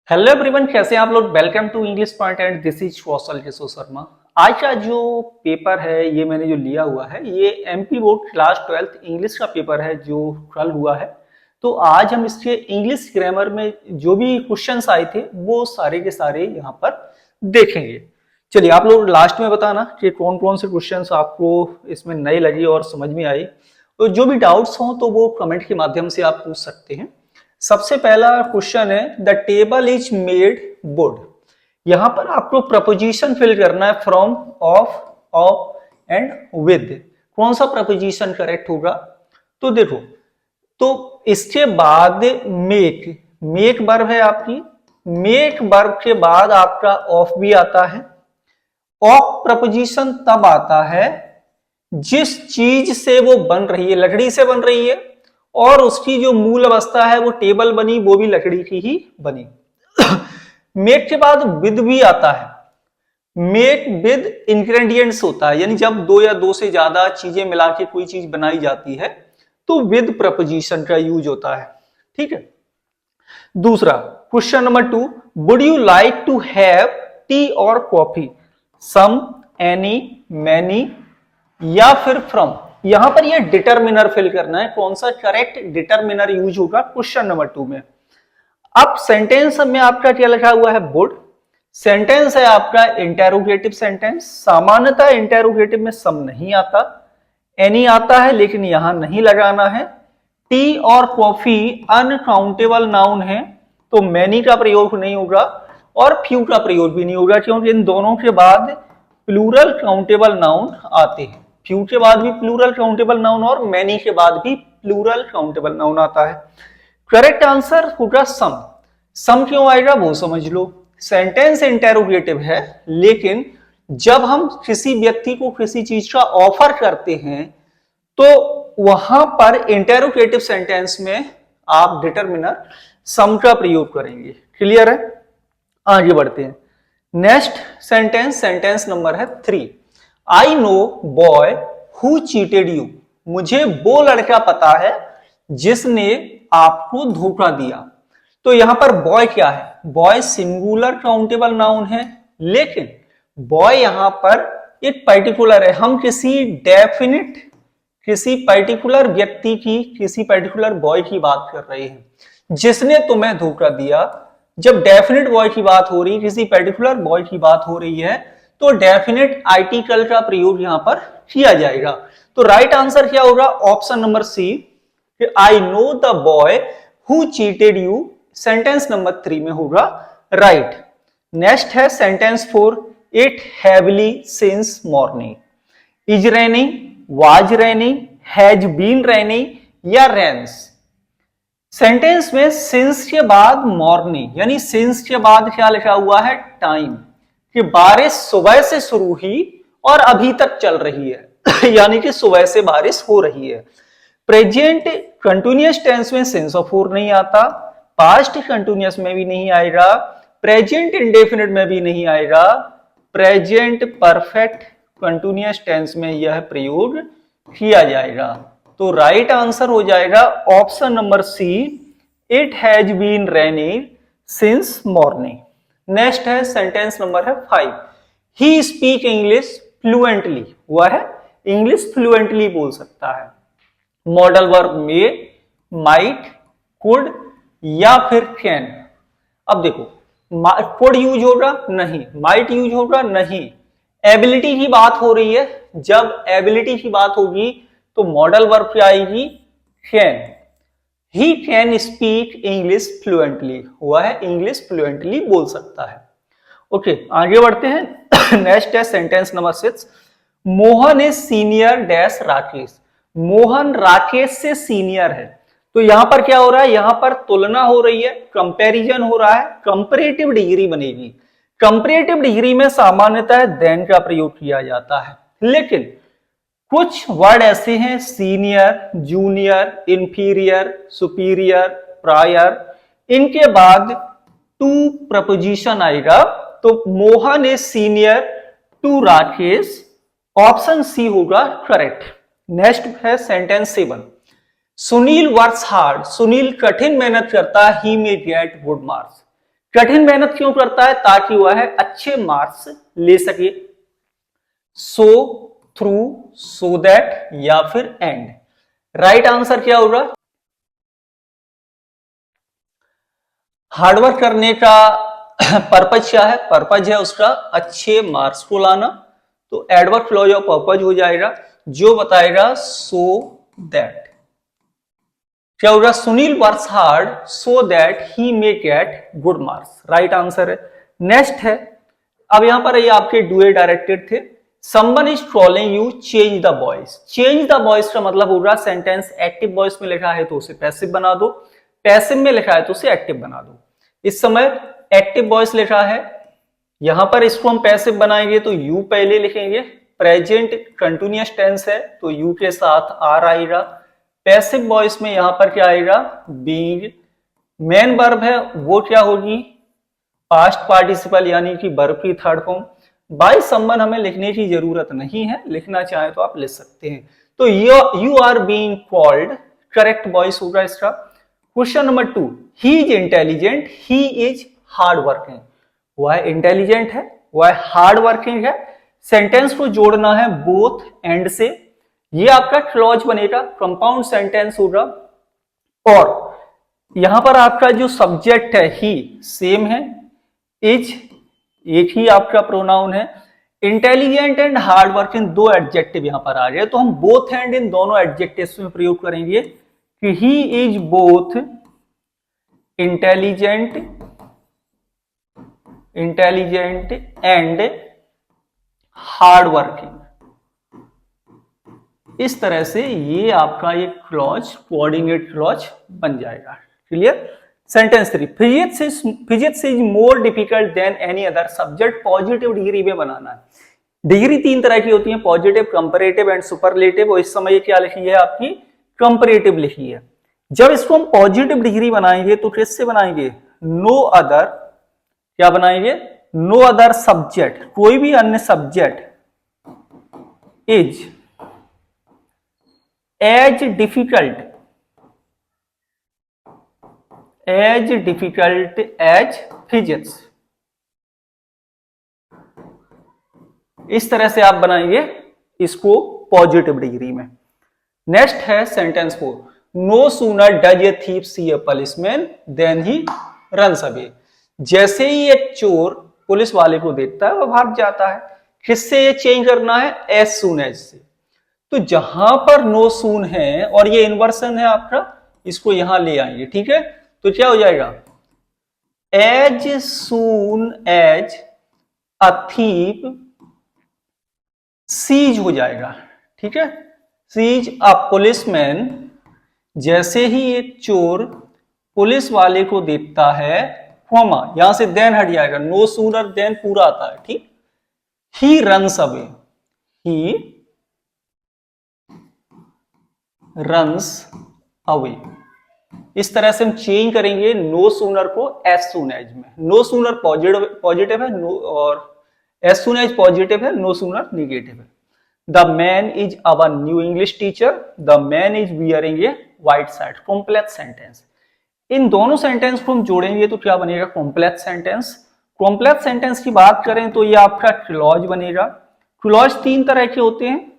Hello everyone, कैसे हैं आप लोग। Welcome to English point and this is Kaushal Keshav Sharma. आज का जो पेपर है ये मैंने जो लिया हुआ है ये MP board class 12th English का पेपर है जो कल हुआ है। तो आज हम इसके इंग्लिश ग्रामर में जो भी क्वेश्चंस आए थे वो सारे के सारे यहाँ पर देखेंगे। चलिए आप लोग लास्ट में बताना कि कौन कौन से क्वेश्चंस आपको इसमें नए लगे और समझ में आए। तो जो भी डाउट्स हों तो वो कमेंट के माध्यम से आप पूछ सकते हैं। सबसे पहला क्वेश्चन है the table is made would. यहां पर आपको प्रपोजिशन फिल करना है फ्रॉम, ऑफ एंड विद। कौन सा प्रपोजिशन करेक्ट होगा? तो देखो, तो इसके बाद मेक वर्ब है आपकी। मेक वर्ब के बाद आपका ऑफ भी आता है। ऑफ प्रपोजिशन तब आता है जिस चीज से वो बन रही है, लकड़ी से बन रही है और उसकी जो मूल अवस्था है वो टेबल बनी, वो भी लकड़ी की ही बनी। मेक के बाद विद भी आता है। मेक विद इंग्रेडिएंट्स होता है, यानी जब दो या दो से ज्यादा चीजें मिला के कोई चीज बनाई जाती है तो विद प्रपोजिशन का यूज होता है। ठीक है। दूसरा question number 2, would you like to have tea और कॉफी? सम, एनी, मैनी या फिर फ्रॉम। यहां पर ये डिटर्मिनर फिल करना है। कौन सा करेक्ट डिटर्मिनर यूज होगा क्वेश्चन नंबर 2 में। अब सेंटेंस में आपका क्या लिखा हुआ है? वुड। सेंटेंस है आपका इंटेरोगेटिव सेंटेंस। सामान्यतः इंटेरोगेटिव में सम नहीं आता, एनी आता है, लेकिन यहां नहीं लगाना है। टी और कॉफी अनकाउंटेबल नाउन है तो मैनी का प्रयोग नहीं होगा और फ्यू का प्रयोग भी नहीं होगा, क्योंकि इन दोनों के बाद प्लूरल काउंटेबल नाउन आते हैं। फ्यू के बाद भी प्लूरल काउंटेबल नाउन और मैनी के बाद भी प्लूरल काउंटेबल नाउन आता है। करेक्ट आंसर होगा सम। सम क्यों आएगा वो समझ लो। सेंटेंस इंटेरोगेटिव है, लेकिन जब हम किसी व्यक्ति को किसी चीज का ऑफर करते हैं तो वहां पर इंटेरोगेटिव सेंटेंस में आप डिटर्मिनर सम का प्रयोग करेंगे। क्लियर है? आगे बढ़ते हैं। नेक्स्ट सेंटेंस, सेंटेंस नंबर है 3। I know boy who cheated you. मुझे वो लड़का पता है जिसने आपको धोखा दिया। तो यहां पर बॉय क्या है? बॉय सिंगुलर काउंटेबल नाउन है, लेकिन बॉय यहां पर एक पर्टिकुलर है। हम किसी पर्टिकुलर व्यक्ति की, किसी पर्टिकुलर बॉय की बात कर रहे हैं जिसने तुम्हें धोखा दिया। जब डेफिनेट बॉय की बात हो रही, किसी पर्टिकुलर बॉय की बात हो रही है तो डेफिनेट आर्टिकल का प्रयोग यहां पर किया जाएगा। तो राइट आंसर क्या होगा? Option number C, I know the boy who cheated you, sentence number 3 में होगा राइट। नेक्स्ट है sentence 4, it heavily since morning. Is raining, was raining, has been raining या रेन्स। सेंटेंस में सिंस के बाद morning, यानी सिंस के बाद क्या लिखा हुआ है? टाइम, कि बारिश सुबह से शुरू हुई और अभी तक चल रही है यानी कि सुबह से बारिश हो रही है। प्रेजेंट कंटिन्यूअस टेंस में सिंस ऑफ फोर नहीं आता, पास्ट कंटिन्यूअस में भी नहीं आएगा, प्रेजेंट इंडेफिनिट में भी नहीं आएगा, प्रेजेंट परफेक्ट कंटिन्यूअस टेंस में यह प्रयोग किया जाएगा। तो राइट आंसर हो जाएगा option number C, it has been raining since morning. Next है सेंटेंस नंबर है 5, ही स्पीक इंग्लिश फ्लुएंटली। वह है इंग्लिश फ्लुएंटली बोल सकता है। मॉडल वर्ब में माइट, कुड या फिर कैन। अब देखो, कुड यूज होगा नहीं, माइट यूज होगा नहीं। एबिलिटी की बात हो रही है, जब एबिलिटी की बात होगी तो मॉडल वर्ब क्या आएगी? Can. He can speak English fluently, हुआ है इंग्लिश फ्लुएंटली बोल सकता है। ओके, आगे बढ़ते हैं। नेक्स्ट है sentence number 6, Mohan is senior dash Rakesh. Mohan Rakesh से सीनियर है। तो यहां पर क्या हो रहा है? यहां पर तुलना हो रही है, कंपैरिजन हो रहा है, कंपैरेटिव डिग्री बनेगी। कंपैरेटिव डिग्री में सामान्यतः देन का प्रयोग किया जाता है, लेकिन कुछ वर्ड ऐसे हैं, senior, junior, inferior, superior, prior, इनके बाद टू प्रपोजिशन आएगा। तो Mohan is senior to Rakesh, option C होगा करेक्ट। नेक्स्ट है sentence 7, Sunil works hard. Sunil कठिन मेहनत करता है, he may get good marks. कठिन मेहनत क्यों करता है? ताकि वह अच्छे मार्क्स ले सके। सो, थ्रू, सो दैट या फिर एंड। राइट आंसर क्या होगा? हार्डवर्क करने का पर्पज क्या है? पर्पज है उसका अच्छे मार्क्स को लाना, तो एडवर्ब क्लॉज ऑफ पर्पज हो जाएगा जो बताएगा सो दैट। क्या होगा? Sunil works hard so that he may get good marks. Right answer है। नेक्स्ट है, अब यहां पर ये आपके डुए डायरेक्टेड थे। Someone is trolling you, change the voice. Change the voice का मतलब होगा सेंटेंस एक्टिव वॉइस में लिखा है तो उसे पैसिव बना दो, पैसिव में लिखा है तो उसे एक्टिव बना दो। इस समय एक्टिव वॉइस लिखा है, यहां पर इसको हम पैसिव बनाएंगे तो यू पहले लिखेंगे। प्रेजेंट कंटिन्यूअस टेंस है तो यू के साथ आर आएगा। पैसिव वॉइस में यहां पर क्या आएगा? बीइंग। मेन वर्ब है वो क्या होगी? पास्ट पार्टिसिपल यानी कि वर्ब की थर्ड फॉर्म। बाय समवन हमें लिखने की जरूरत नहीं है, लिखना चाहे तो आप लिख सकते हैं। तो you are being called, correct voice होगा इसका। Question number 2, he is intelligent, he is hard working. वह इंटेलिजेंट है, वह हार्ड वर्किंग है। सेंटेंस को जोड़ना है बोथ एंड से, ये आपका क्लॉज बनेगा, कंपाउंड सेंटेंस होगा। और यहां पर आपका जो सब्जेक्ट है ही सेम है, इज एक ही आपका प्रोनाउन है। इंटेलिजेंट एंड हार्ड वर्किंग दो एडजेक्टिव यहां पर आ गए, तो हम बोथ एंड इन दोनों एडजेक्टिव्स में प्रयोग करेंगे कि he is both intelligent and hard working. इस तरह से ये आपका एक क्लॉज, कोऑर्डिनेट क्लॉज बन जाएगा। Clear? Sentence 3, physics is more difficult than any other subject. Positive degree में बनाना है। डिग्री तीन तरह की होती है, पॉजिटिव, कंपैरेटिव एंड सुपरलेटिव। और इस समय क्या लिखी है आपकी? कंपैरेटिव लिखी है। जब इसको हम पॉजिटिव डिग्री बनाएंगे तो किससे बनाएंगे? नो अदर, क्या बनाएंगे? नो अदर सब्जेक्ट, कोई भी अन्य subject is as difficult as physics. इस तरह से आप बनाएंगे इसको पॉजिटिव डिग्री में। नेक्स्ट है sentence 4, no sooner does a thief see a policeman than he runs away. जैसे ही एक चोर पुलिस वाले को देखता है वह भाग जाता है। किससे ये चेंज करना है? एज सून एज से। तो जहां पर नो सून है और ये इन्वर्सन है आपका, इसको यहां ले आएंगे। ठीक है, तो क्या हो जाएगा? As soon as a thief sees हो जाएगा। ठीक है, सीज अ पुलिसमैन। जैसे ही एक चोर पुलिस वाले को देखता है, कॉमा यहां से देन हट जाएगा, नो सूनर देन पूरा आता है। ठीक, he runs away, he runs away. इस तरह से हम चेंज करेंगे नो सूनर को एज सून एज में। नो सूनर पॉजिटिव है, नो, और एज सून एज पॉजिटिव है, नो सूनर निगेटिव है। The man is our new English teacher, the man is wearing a white shirt. Complex sentence. इन दोनों sentence को हम जोड़ेंगे तो क्या बनेगा? Complex sentence. कॉम्प्लेक्स सेंटेंस की बात करें तो ये आपका क्लॉज बनेगा। क्लॉज तीन तरह के होते हैं।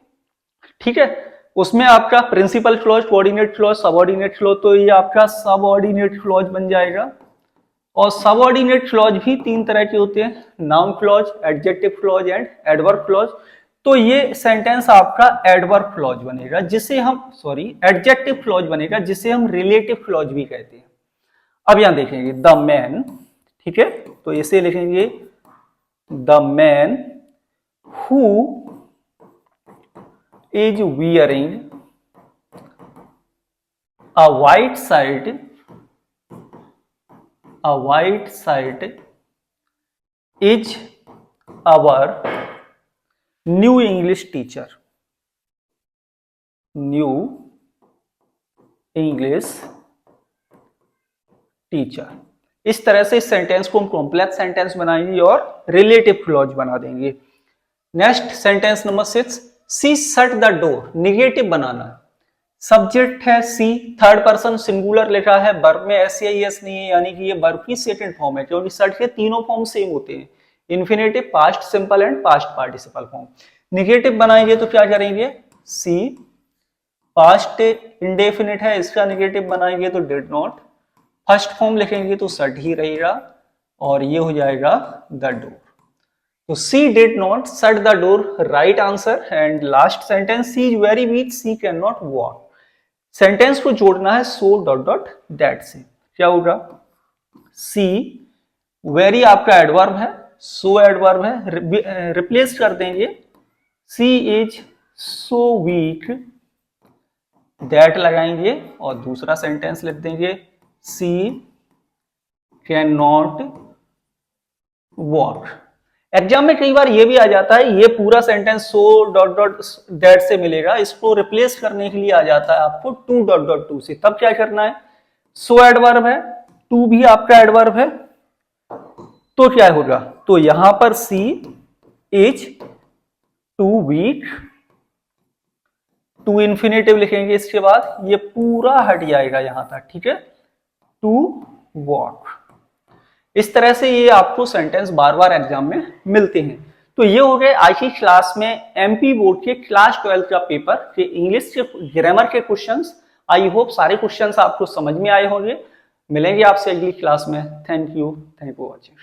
ठीक है, उसमें आपका principal clause, coordinate clause, subordinate clause. तो ये आपका सबऑर्डिनेट क्लॉज बन जाएगा। और सबऑर्डिनेट क्लॉज भी तीन तरह के होते हैं, noun clause, adjective clause and adverb clause. तो ये सेंटेंस आपका एडवर्ब क्लॉज बनेगा, जिसे हम एडजेक्टिव क्लॉज बनेगा, जिसे हम रिलेटिव क्लॉज भी कहते हैं। अब यहां देखेंगे द मैन। ठीक है, तो इसे लिखेंगे the man who is wearing a white shirt is our new English teacher. New English teacher। इस तरह से इस सेंटेंस को हम कॉम्प्लेक्स सेंटेंस बनाएंगे और रिलेटिव क्लॉज बना देंगे। Next sentence number 6, she shut the door. Negative banana. Subject है सी, थर्ड पर्सन सिंगुलर लिखा है, वर्ब में एस या एस नहीं है, यानी कि ये वर्ब की सेकंड फॉर्म है, क्योंकि सर्ट के तीनों फॉर्म सेम होते हैं, infinitive, past simple and past participle form. Negative बनाएंगे तो क्या करेंगे, सी, पास्ट इंडेफिनिट है, इसका निगेटिव बनाएंगे तो डिड नॉट, फर्स्ट फॉर्म लिखेंगे तो सर्ट ही रहेगा, और ये हो जाएगा द डोर। तो she did not shut the door, right answer. And last sentence, she is very weak, she can not walk. Sentence को जोड़ना है सो डॉट डॉट दैट से, क्या होगा, सी, वेरी आपका एडवर्ब है, सो एडवर्ब है, रिप्लेस कर देंगे, सी इज सो वीक, दैट लगाएंगे और दूसरा सेंटेंस लिख देंगे, सी कैन नॉट वॉक। एग्जाम में कई बार ये भी आ जाता है, ये पूरा sentence so dot dot that से मिलेगा, इसको रिप्लेस करने के लिए आ जाता है आपको टू डॉट डॉट टू से, तब क्या करना है, सो एडवर्ब है, टू भी आपका एडवर्ब है, तो क्या होगा, तो यहां पर she is too weak, to infinitive लिखेंगे, इसके बाद ये पूरा हट जाएगा यहां तक, ठीक है, टू वॉक। इस तरह से ये आपको सेंटेंस बार बार एग्जाम में मिलते हैं। तो ये हो गए आज की क्लास में एमपी बोर्ड के क्लास 12 का पेपर के इंग्लिश के ग्रामर के क्वेश्चंस। आई होप सारे क्वेश्चंस आपको समझ में आए होंगे। मिलेंगे आपसे अगली क्लास में। Thank you for watching.